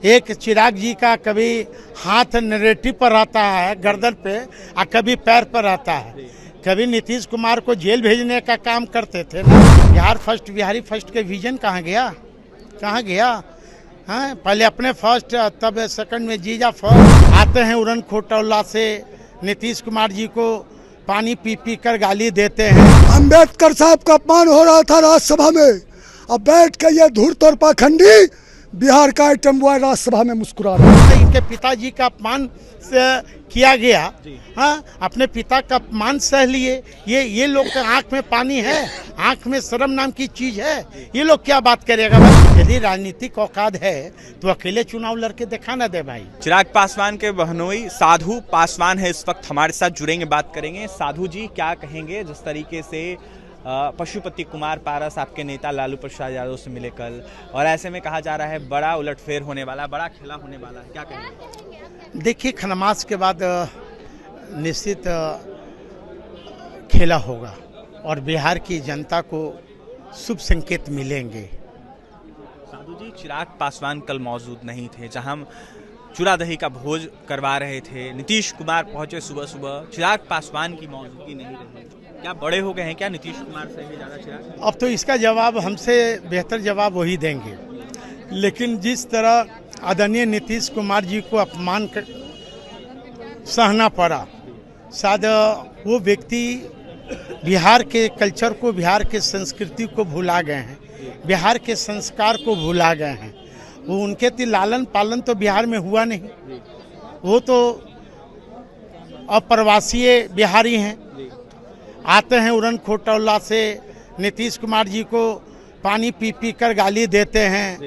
एक चिराग जी का कभी हाथ नरेटिव पर रहता है गर्दन पे और कभी पैर पर रहता है। कभी नीतीश कुमार को जेल भेजने का काम करते थे ना। बिहारी फर्स्ट के विजन कहाँ गया? हाँ, पहले अपने फर्स्ट तब सेकंड में जीजा फर्स्ट। आते हैं उड़न खटोला से नीतीश कुमार जी को पानी पी कर गाली देते हैं। अंबेडकर साहब का अपमान हो रहा था राज्यसभा में, अब बैठ के ये धूर्त और पाखंडी बिहार का आइटम बॉय राज्यसभा में मुस्कुरा रहा है। इनके पिताजी का अपमान से किया गया। हाँ, अपने पिता का अपमान सह लिए। ये लोग के आंख में पानी है, आंख में शर्म नाम की चीज है। ये लोग क्या बात करेगा भाई? यदि राजनीतिक औकात है तो अकेले चुनाव लड़के दिखा ना दे भाई। चिराग पासवान के बहनोई साधु पासवान है इस वक्त हमारे साथ जुड़ेंगे, बात करेंगे। साधु जी क्या कहेंगे जिस तरीके से पशुपति कुमार पारस आपके नेता लालू प्रसाद यादव से मिले कल, और ऐसे में कहा जा रहा है बड़ा उलटफेर होने वाला, बड़ा खेला होने वाला है, क्या कहेंगे? देखिए, खनमास के बाद निश्चित खेला होगा और बिहार की जनता को शुभ संकेत मिलेंगे। साधु जी, चिराग पासवान कल मौजूद नहीं थे, जहां चूड़ा दही का भोज करवा रहे थे। नीतीश कुमार पहुंचे सुबह सुबह, चिराग पासवान की मौजूदगी नहीं रही। क्या बड़े हो गए हैं क्या नीतीश कुमार से भी ज्यादा चिराग? अब तो इसका जवाब हमसे बेहतर जवाब वही देंगे। लेकिन जिस तरह आदरणीय नीतीश कुमार जी को अपमान सहना पड़ा, शायद वो व्यक्ति बिहार के कल्चर को, बिहार के संस्कृति को भुला गए हैं, बिहार के संस्कार को भुला गए हैं। वो उनके लालन पालन तो बिहार में हुआ नहीं। वो तो अप्रवासी बिहारी हैं। आते हैं उड़न खटोला से नीतीश कुमार जी को पानी पी कर गाली देते हैं।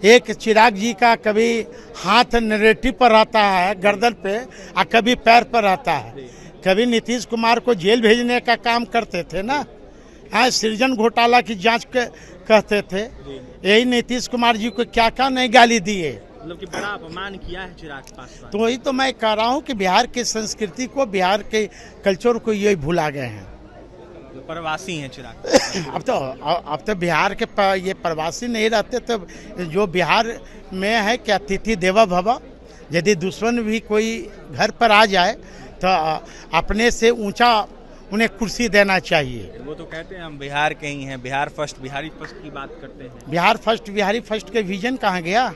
एक चिराग जी का कभी हाथ नरेटिव पर रहता है गर्दन पे और कभी पैर पर रहता है। कभी नीतीश कुमार को जेल भेजने का काम करते थे ना। हाँ, सृजन घोटाला की जांच कहते थे। यही नीतीश कुमार जी को क्या क्या नहीं गाली दिए, मतलब कि बड़ा अपमान किया है चिराग पासवान। तो वही तो मैं कह रहा हूँ कि बिहार की संस्कृति को, बिहार के कल्चर को ये भुला गए हैं। प्रवासी हैं चिराग। अब तो बिहार के ये प्रवासी नहीं रहते, तो जो बिहार में है कि अतिथि देवो भव। यदि दुश्मन भी कोई घर पर आ जाए तो अपने से ऊंचा उन्हें कुर्सी देना चाहिए। वो तो कहते हैं हम बिहार के ही हैं, बिहार फर्स्ट, बिहारी फर्स्ट की बात करते हैं। बिहारी फर्स्ट के विजन कहाँ गया?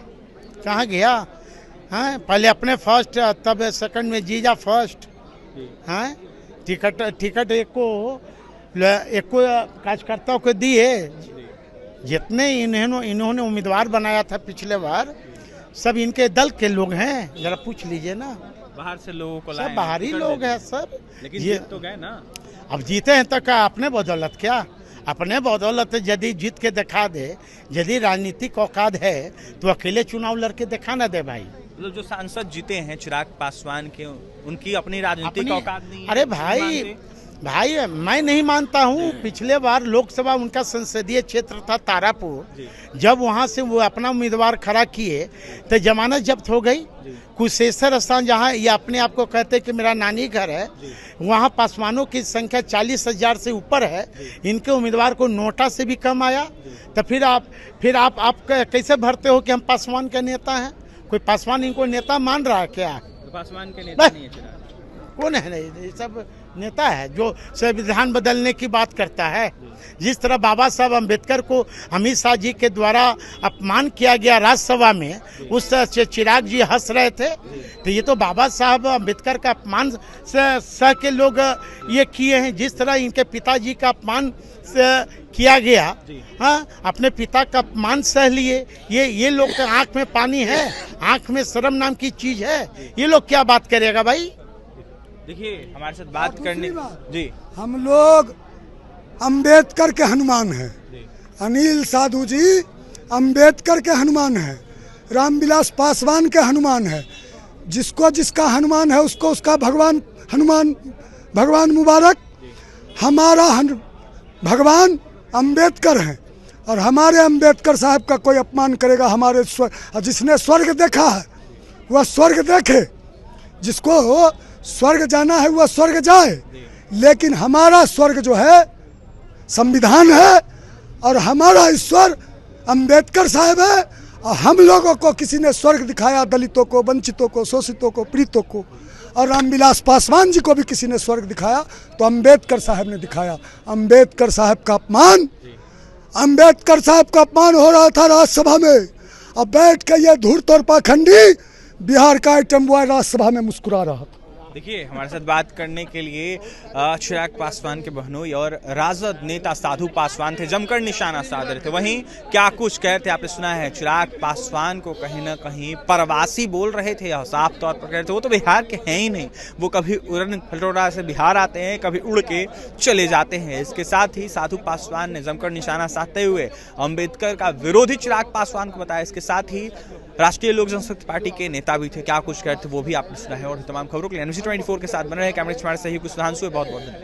हाँ, पहले अपने फर्स्ट तब सेकंड में जीजा फर्स्ट। हाँ, टिकट एक कार्यकर्ताओं को दिए। जितने इन्होंने उम्मीदवार बनाया था पिछले बार, सब इनके दल के लोग हैं। जरा पूछ लीजिए ना, बाहर से लोगों को सब बाहरी लोग हैं सब। लेकिन जीत तो गए ना। अब जीते हैं तो क्या अपने बदौलत? क्या अपने बदौलत? यदि जीत के दिखा दे, यदि राजनीतिक औकात है तो अकेले चुनाव लड़के दिखा ना दे भाई। मतलब जो सांसद जीते हैं चिराग पासवान के, उनकी अपनी राजनीतिक औकात नहीं है। अरे भाई मैं नहीं मानता हूँ। पिछले बार लोकसभा उनका संसदीय क्षेत्र था तारापुर। जब वहाँ से वो अपना उम्मीदवार खड़ा किए तो जमानत जब्त हो गई। कुशेश्वर स्थान, जहाँ ये अपने आप को कहते कि मेरा नानी घर है, वहाँ पासवानों की संख्या 40,000 से ऊपर है। इनके उम्मीदवार को नोटा से भी कम आया। तो फिर आप कैसे भरते हो कि हम पासवान के नेता हैं? कोई पासवान इनको नेता मान रहा है क्या? पासवान के नेता नहीं है। कौन है? नहीं, सब नेता है जो संविधान बदलने की बात करता है। जिस तरह बाबा साहब अम्बेडकर को अमित शाह जी के द्वारा अपमान किया गया राज्यसभा में, उस तरह चिराग जी हंस रहे थे। तो ये तो बाबा साहब अम्बेडकर का अपमान सह के लोग ये किए हैं। जिस तरह इनके पिताजी का अपमान किया गया। हाँ, अपने पिता का अपमान सह लिए। ये लोग के आंख में पानी है, आंख में शर्म नाम की चीज है। ये लोग क्या बात करेगा भाई? देखिए, हमारे साथ बात करने जी, हम लोग अंबेडकर के हनुमान हैं। अनिल साधु जी अंबेडकर के हनुमान हैं, रामविलास पासवान के हनुमान है। जिसको जिसका हनुमान है उसको उसका भगवान मुबारक। हमारा भगवान अंबेडकर हैं, और हमारे अंबेडकर साहब का कोई अपमान करेगा, हमारे जिसने स्वर्ग देखा है वह स्वर्ग देखे, जिसको स्वर्ग जाना है वह स्वर्ग जाए। लेकिन हमारा स्वर्ग जो है संविधान है, और हमारा ईश्वर अंबेडकर साहब है, और हम लोगों को किसी ने स्वर्ग दिखाया, दलितों को, वंचितों को, शोषितों को, पीड़ितों को, और रामविलास पासवान जी को भी किसी ने स्वर्ग दिखाया तो अम्बेडकर साहब ने दिखाया। अम्बेडकर साहब का अपमान, अम्बेडकर साहब का अपमान हो रहा था राज्यसभा में। अब बैठ के ये धूर्त और पाखंडी बिहार का आइटम बॉय राज्यसभा में मुस्कुरा रहा था। देखिए, हमारे साथ बात करने के लिए चिराग पासवान के बहनोई और राजद नेता साधु पासवान थे, जमकर निशाना साध रहे थे। वहीं क्या कुछ कह रहे थे आपने सुना है। चिराग पासवान को कहीं ना कहीं प्रवासी बोल रहे थे, साफ तौर पर कह रहे थे वो तो बिहार के हैं ही नहीं, वो कभी उड़न खटोला से बिहार आते हैं, कभी उड़ के चले जाते हैं। इसके साथ ही साधु पासवान ने जमकर निशाना साधते हुए अम्बेडकर का विरोधी चिराग पासवान को बताया। इसके साथ ही राष्ट्रीय लोक जनशक्ति पार्टी के नेता भी थे, क्या कुछ कहते थे वो भी आपने सुना है। और तमाम खबरों के लिए NBC 24 के साथ बने रहे। कैमरे हमारे सहयोगी सुधांशु, बहुत बहुत धन्यवाद।